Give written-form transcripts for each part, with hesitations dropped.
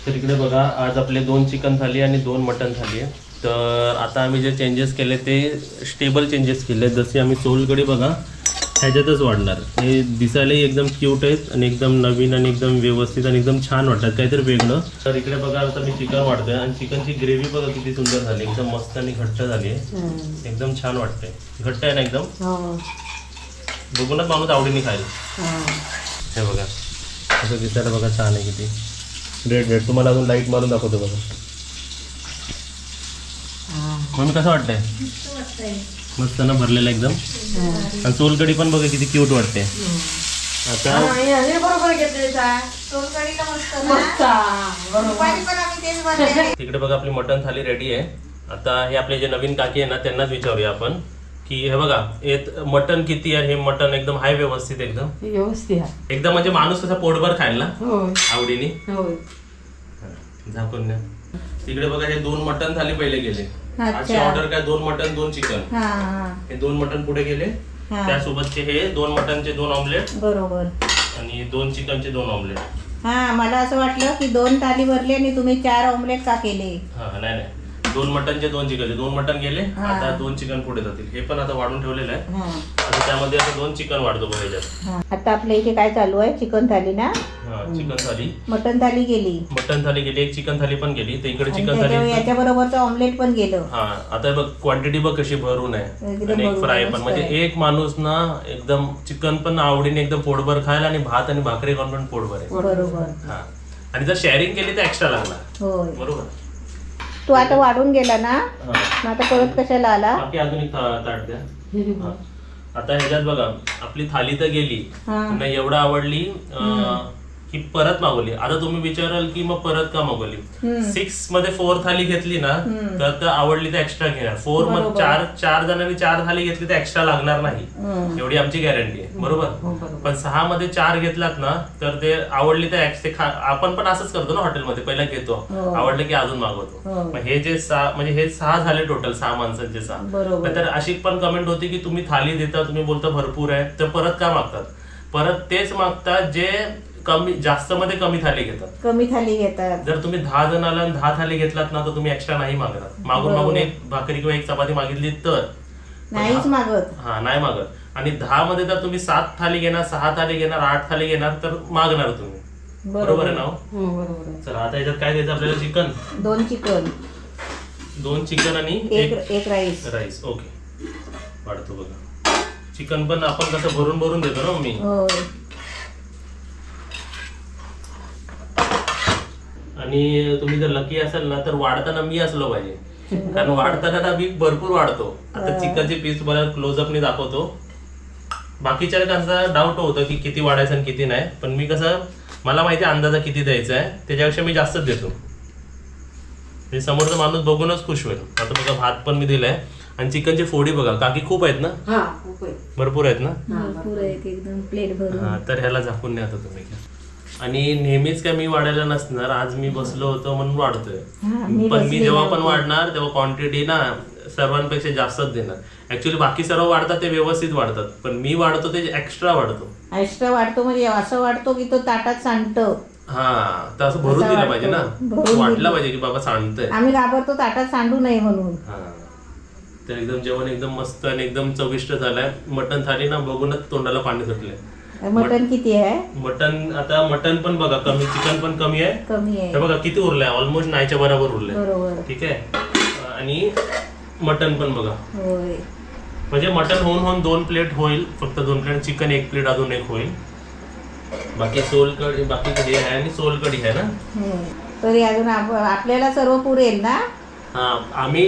तर इकडे बघा आज आपले 2 चिकन थाली आणि 2 मटन थाली आहे. तर आता आम्ही जे चेंजेस केले ते स्टेबल चेंजेस केले. जसे आम्ही सोलकढी बघा ह्याच्यातच वाढणार. हे दिसायलाही एकदम क्यूट आहेत आणि एकदम नवीन आणि एकदम व्यवस्थित आणि एकदम छान वाटतात, काहीतरी वेगळं. तर इकडे बघा आता मी चिकन वाढतोय आणि चिकनची ग्रेव्ही बघा किती सुंदर झाली, एकदम मस्त आणि घट्ट झाली आहे. एकदम छान वाटतंय, घट्ट आहे ना एकदम. बघूनच माणूस आवडीने खाईल. हे बघा असं दिसायला बघा छान आहे किती. रेड रेड तुम्हाला अजून लाईट मारून दाखवतो बघा. मग कसं वाटतंय? मस्त ना, भरलेलं एकदम. आणि सोलकढी पण बघा किती क्यूट वाटते. आता तिकडे बघा आपली मटन थाली रेडी आहे. आता हे आपले जे नवीन काकी आहे ना त्यांनाच विचारूया आपण की हे बघा मटन किती आहे. हे मटन एकदम हाय व्यवस्थित एकदम व्यवस्थित एकदम म्हणजे माणूस कसा पोटभर खायला आवडीने. झाकून द्या. तिकडे बघा हे 2 मटन थाली पहिले गेले. आजची ऑर्डर काय 2 मटन 2 चिकन. हे 2 मटन पुढे गेले. त्यासोबतचे हे 2 मटनचे 2 ऑमलेट बरोबर आणि 2 चिकनचे 2 ऑमलेट. हा मला असं वाटलं की 2 थाली भरली आणि तुम्ही 4 ऑमलेट का केले. हा नाही 2 मटनचे 2 चिकनचे 2 मटन गेले. आता 2 चिकन पुढे जातील. हे पण आता वाढून ठेवलेलं आहे. आता त्यामध्ये आता 2 चिकन वाढतो बघा ह्याच्यात. आता आपल्या इथे काय चालू आहे? चिकन थाली ना. चिकन थाली, मटन थाली गेली. मटन थाली गेली, एक चिकन थाली पण गेली. तर इकडे चिकन थाली याच्या बरोबरचं ऑमलेट पण गेलं. हा आता बघ क्वांटिटी बघ कशी भरून आहे. आणि एक फ्राय पण, म्हणजे एक माणूस ना एकदम चिकन पण आवडीने एकदम पोटभर खायला आणि भात आणि भाकरी खाऊन पण पोटभर आहे. बरोबर. हा आणि जर शेअरिंग केली तर एक्स्ट्रा लागणार. बरोबर. तू आता वाढून गेला ना, आता परत कशाला आला? बाकी अजून एक ताट द्या. आता ह्याच्यात बघा आपली थाली तर गेली, एवढं आवडली की परत मागवली. आता तुम्ही विचाराल की मग परत का मागवली? 6 मध्ये 4 थाली घेतली ना तर आवडली तर एक्स्ट्रा घेणार. 4 मध्ये 4 जणांनी 4 थाली घेतली तर एक्स्ट्रा लागणार नाही, एवढी आमची गॅरंटी आहे. बरोबर. पण 6 मध्ये 4 घेतलात ना तर ते आवडली तर आपण पण असंच करतो ना हॉटेलमध्ये, पहिला घेतो, आवडलं की अजून मागवतो. हे जे 6 म्हणजे हे 6 झाले टोटल, 6 माणसांचे 6. तर अशी पण कमेंट होती की तुम्ही थाली देता, तुम्ही बोलता भरपूर आहे, तर परत का मागतात? परत तेच मागतात जे कमी जास्त मध्ये कमी थाली घेतात. जर तुम्ही 10 जण आला आणि 10 थाली घेतलात ना तर तुम्ही एक्स्ट्रा नाही मागणार. मागून एक भाकरी किंवा एक चपाती मागितली तर नाहीच मागत. नाही मागत. आणि 10 मध्ये जर तुम्ही 7 थाली घेणार, 6 थाली घेणार, 8 थाली घेणार तर मागणार तुम्ही. बरोबर आहे ना? चला आता याच्यात काय द्यायचं आपल्याला? चिकन 2 चिकन आणि एक राईस. ओके वाढतो बघा. चिकन पण आपण कसं भरून भरून देतो ना मी. आणि तुम्ही जर लकी असाल ना तर वाढताना मी असलो पाहिजे, कारण वाढताना ना मी भरपूर वाढतो. आता चिकनचे पीस तुम्हाला क्लोजअपने दाखवतो. बाकीच्या कसं डाऊट होतं की किती वाढायचं आणि किती नाही, पण मी कसं मला माहिती अंदाजा किती द्यायचा आहे, त्याच्यापेक्षा मी जास्तच देतो. समोरचा माणूस बघूनच खुश होईल. आता बघा भात पण मी दिलाय आणि चिकनची फोडी बघा काकी खूप आहेत ना. भरपूर आहेत ना. एकदम प्लेट भरून. तर ह्याला झाकून नाही आता तुम्ही. आणि नेहमीच काय मी वाढायला नसणार, आज मी बसलो होतो म्हणून वाढतोय. पण मी जेव्हा पण वाढणार तेव्हा क्वांटिटी ना सर्वांपेक्षा जास्तच देणार. ऍक्च्युअली बाकी सर्व वाढतात ते व्यवस्थित वाढतात, पण मी वाढतो ते एक्स्ट्रा वाढतो म्हणजे असं वाढतो की तो ताटात सांडतो. हा तर असं भरून दिलं पाहिजे ना, वाटलं पाहिजे की बाबा सांडतंय. आम्ही घाबरतो ताटात सांडू नये म्हणून. तर एकदम जेवण एकदम मस्त आणि एकदम चविष्ट झालंय. मटन थाली ना बघूनच तोंडाला पाणी सुटलंय. मटन किती आहे? मटन पण बघा कमी, चिकन पण कमी आहे. बघा किती उरलंय, ऑलमोस्ट नाहीच्या बरोबर उरलंय. ठीक आहे. आणि मटन पण बघा, म्हणजे मटन होऊन 2 प्लेट होईल, फक्त 2 प्लेट. चिकन 1 प्लेट अजून 1 होईल. बाकी सोलकढी, बाकी कढी आहे आणि सोलकढी आहे ना. तरी अजून आपल्याला सर्व पुरेल ना. आम्ही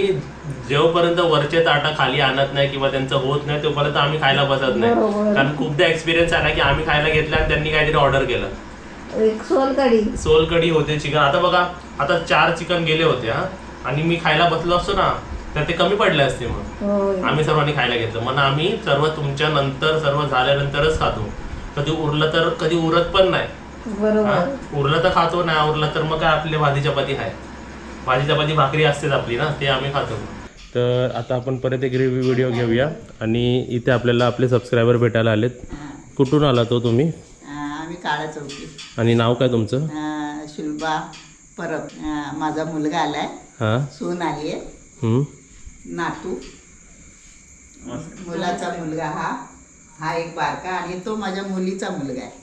जेव्हापर्यंत वरचे ताटा खाली आणत नाही किंवा त्यांचं होत नाही तोपर्यंत आम्ही खायला बसत नाही. कारण खूपदा एक्सपिरियन्स आला की आम्ही खायला घेतला आणि त्यांनी काहीतरी ऑर्डर केलं. सोलकढी होते चिकन. आता बघा आता 4 चिकन गेले होते आणि मी खायला बसलो असतो ना तर ते कमी पडले असते. मग आम्ही सर्वांनी खायला घेतलं. मग आम्ही सर्व तुमच्या नंतर सर्व झाल्यानंतरच खातो. कधी उरलं तर कधी उरत पण नाही. उरलं तर खातो, नाही उरलं तर मग काय आपली भाजी चपाती आहे. भाजी चपाती भाकरी असतेच आपली ना, ते आम्ही खातो. तर आता आपण परत एक रिव्ह्यू व्हिडिओ घेऊया. आणि इथे आपल्याला आपले सबस्क्रायबर भेटायला आलेत. कुठून आला तो तुम्ही? आम्ही काळा चौकी. आणि नाव काय तुमचं? शिल्पा परत माझा मुलगा आलाय, हा सून आली आहे, नातू, मुलाचा मुलगा हा एक बारका आणि तो माझ्या मुलीचा मुलगा आहे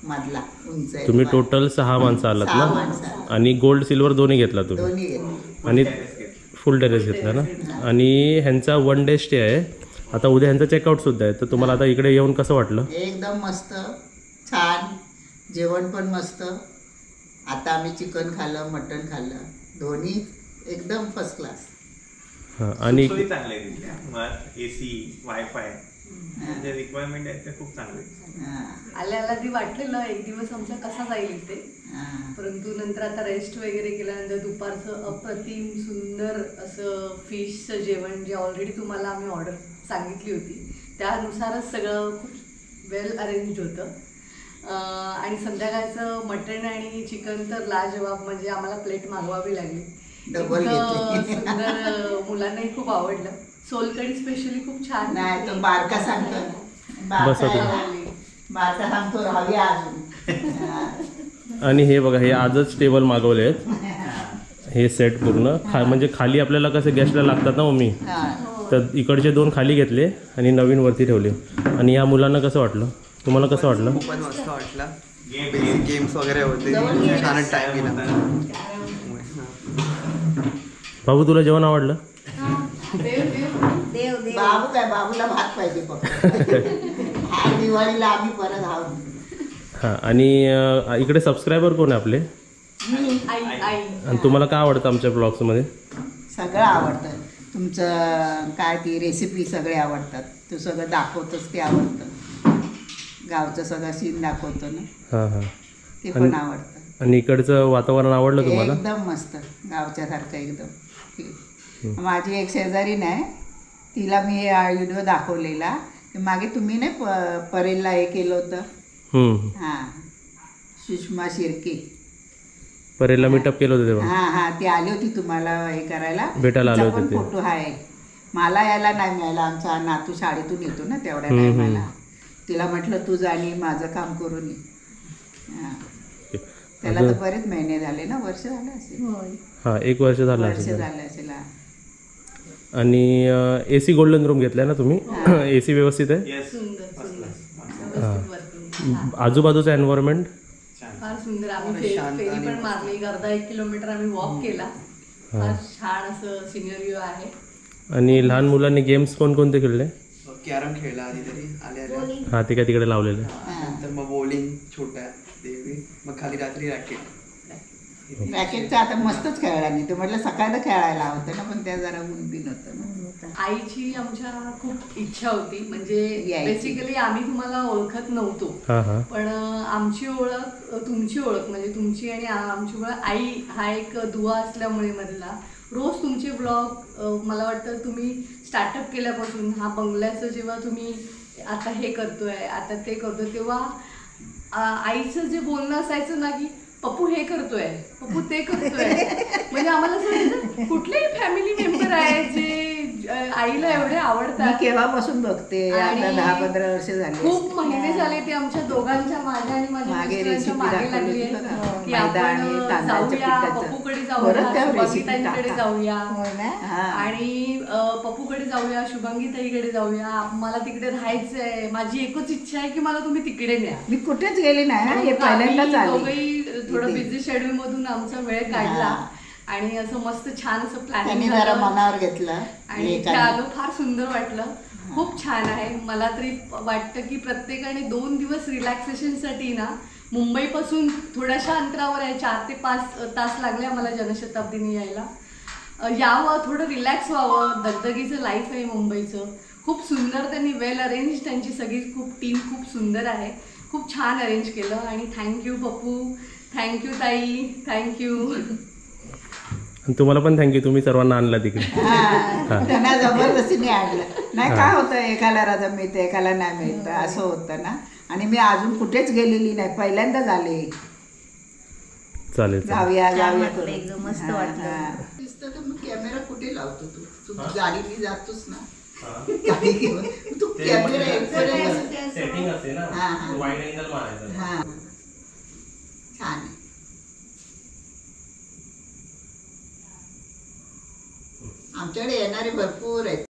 मधला उंच आहे. तुम्ही टोटल 6 माणसं आलात ना? आणि गोल्ड सिल्वर दोन्ही घेतला तुम्ही? दोन्ही घेतले. आणि फुल टेरेस घेतला ना? आणि ह्यांचा 1 डे स्टे आहे. आता उद्या ह्यांचा चेकआउट सुद्धा आहे, तर तुम्हाला आता इकडे येऊन कसं वाटलं? एकदम मस्त, छान जेवण पण मस्त. आता आम्ही चिकन खाल्लं, मटण खाल्लं, दोन्ही एकदम फर्स्ट क्लास. आणि चांगले आहे तिथल्या, AC, वायफाय जे रिक्वायरमेंट आहेत ते खूप चांगले. आल्या आधी वाटलेलं एक दिवस आमचा कसा जाईल इथे, परंतु नंतर आता रेस्ट वगैरे केल्यानंतर दुपारचं अप्रतिम सुंदर असं फिशचं जेवण जे ऑलरेडी तुम्हाला आम्ही ऑर्डर सांगितली होती त्यानुसारच सगळं खूप वेल अरेंज होतं. आणि संध्याकाळचं मटण आणि चिकन तर लाजवाब, म्हणजे आम्हाला प्लेट मागवावी लागली. सुंदर, मुलांनाही खूप आवडलं. सोलकढी स्पेशली खूप छान. नाही तो बारका सांगतो, बारका सांगतो राहूया अजून. आणि हे बघा, हे आजच टेबल मागवले आहेत, हे सेट पूर्ण म्हणजे खाली आपल्याला कसे गेस्टला लागतात ना मम्मी, तर इकडचे 2 खाली घेतले आणि नवीन वरती ठेवले. आणि या मुलांना कसं वाटलं? तुम्हाला कसं वाटलं? खूपच मस्त वाटलं. बेसिक गेम्स वगैरे होते, छान टाइम गेला. बाबू तुला जेवण आवडलं? बाबू काय, बाबूला भात पाहिजे फक्त. दिवाळीला आम्ही परत आहोत. हां. आणि इकडे सबस्क्रायबर कोण आहे आपले? आणि तुम्हाला काय आवडतं आमच्या ब्लॉग्समध्ये? सगळं आवडतं तुमचं, काय ती रेसिपी सगळे आवडतात. तू सगळं दाखवतोस ते आवडतं, गावचं सगळं सीन दाखवतो ना. हां. ते पण आवडतं. आणि इकडचं वातावरण आवडलं तुम्हाला? एकदम मस्त, गावच्या सारखं एकदम. माझी एक शेजारी नाही, तिला मी व्हिडिओ दाखवलेला मागे, तुम्ही नाही परेलला हे केलं होतं. हां, सुषमा शिर्के परेलला मीटअप केलं होतं तेव्हा. हां, ती आली होती तुम्हाला हे करायला, भेटायला आले होते ते. फोटो आहे. मला यायला नाही मिळाला, आमचा नातू शाळेतून येतो ना तेवढ्या टायमाला. तिला म्हटलं तू आणि माझं काम करून ये. त्याला तर बरेच महिने झाले ना, वर्ष झालं असेल. हां, 1 वर्ष झालं असेल. आणि AC गोल्डन रूम घेतलाय ना तुम्ही? AC व्यवस्थित आहे? आजूबाजूचा एन्व्हायरमेंट फार सुंदर. आम्ही फेरी पण मारली, अर्धा 1 किलोमीटर आम्ही वॉक केला. फार छान असं सिनेरिओ आहे. आणि लहान मुलांनी गेम्स कोणकोणते खेळले? कॅरम खेळला आधी तरी आले. हां, ते काय तिकडे लावलेलं. नंतर मग बॉलिंग छोट्या देवी, मग खाली रात्री रॅकेट. रॅकेटचं आता मस्तच खेळायला नाही, ते म्हटलं सकाळी खेळायला होतं ना, पण त्या जरा ऊन बिन होतं ना. आईची आमच्या खूप इच्छा होती, म्हणजे बेसिकली आम्ही तुम्हाला ओळखत नव्हतो, पण आमची ओळख तुमची ओळख, म्हणजे तुमची आणि आमची ओळख आई हा एक दुवा असल्यामुळे मधला रोज तुमचे ब्लॉग, मला वाटतं तुम्ही स्टार्टअप केल्यापासून हा बंगल्याचं जेव्हा तुम्ही आता हे करतोय, आता ते करतोय, तेव्हा आईचं जे बोलणं असायचं ना की पप्पू हे करतोय, पप्पू ते करतोय, म्हणजे आम्हाला असं कुठलेही फॅमिली मेंबर आहे जे आईला एवढे आवडतात. केव्हापासून बघते, आता 10-15 वर्ष झाली, खूप महिने झाले ते आमच्या दोघांच्या, माझ्या आणि माझ्या मिस्टरांच्या मागे लागली आहे की आपण जाऊया, पप्पूकडे जाऊया, शुभांगीताईकडे जाऊया आणि पप्पूकडे जाऊया, शुभांगीताईकडे जाऊया, मला तिकडे राहायचंय. माझी एकच इच्छा आहे की मला तुम्ही तिकडे न्या. मी कुठेच गेली नाही, दोघंही थोडं बिझी शेड्यूल मधून आमचा वेळ काढला आणि असं मस्त छान असं प्लॅनिंग मनावर घेतलं आणि इथे आलो. फार सुंदर वाटलं, खूप छान आहे. मला तरी वाटतं की प्रत्येकाने 2 दिवस रिलॅक्सेशनसाठी ना, मुंबईपासून थोड्याशा अंतरावर आहे, 4 ते 5 तास लागले आम्हाला जनशताब्दीने यायला. यावं, थोडं रिलॅक्स व्हावं. दगदगीचं लाईफ आहे मुंबईचं, खूप सुंदर त्यांनी वेल अरेंज, त्यांची सगळी टीम खूप सुंदर आहे, खूप छान अरेंज केलं. आणि थँक्यू पप्पू, थँक्यू ताई, थँक्यू. तुम्हाला पण थँक्यू, तुम्ही सर्वांना आणला तिकडे. त्यांना जबरदस्तीने आणलं नाही. काय होतं, एकाला रजा मिळते, एकाला नाही मिळतं, असं होतं ना. आणि मी अजून कुठेच गेलेली नाही, पहिल्यांदाच आले. चालेल, जाऊया एकदम मस्त वाटलं. कॅमेरा कुठे लावतो तू गाडी जातोस ना, तू कॅमेरा सेटिंग असते ना, 啊 वाईड अँगल मारायचं. छान. छान आहे. 2 दिवस रिलॅक्सेशन साठी ना, मुंबईपासून थोड्याशा अंतरावर आहे, 4 ते 5 तास लागले आम्हाला जनशताब्दीने यायला. या थोडं रिलॅक्स व्हावं. दगदगीचं लाईफ आहे मुंबईचं, खूप सुंदर त्यांनी वेल अरेंज, त्यांची सगळी टीम खूप सुंदर आहे, खूप छान अरेंज केलं. आणि थँक्यू पप्पू, थँक्यू. छान. आमच्याकडे येणारे भरपूर आहेत.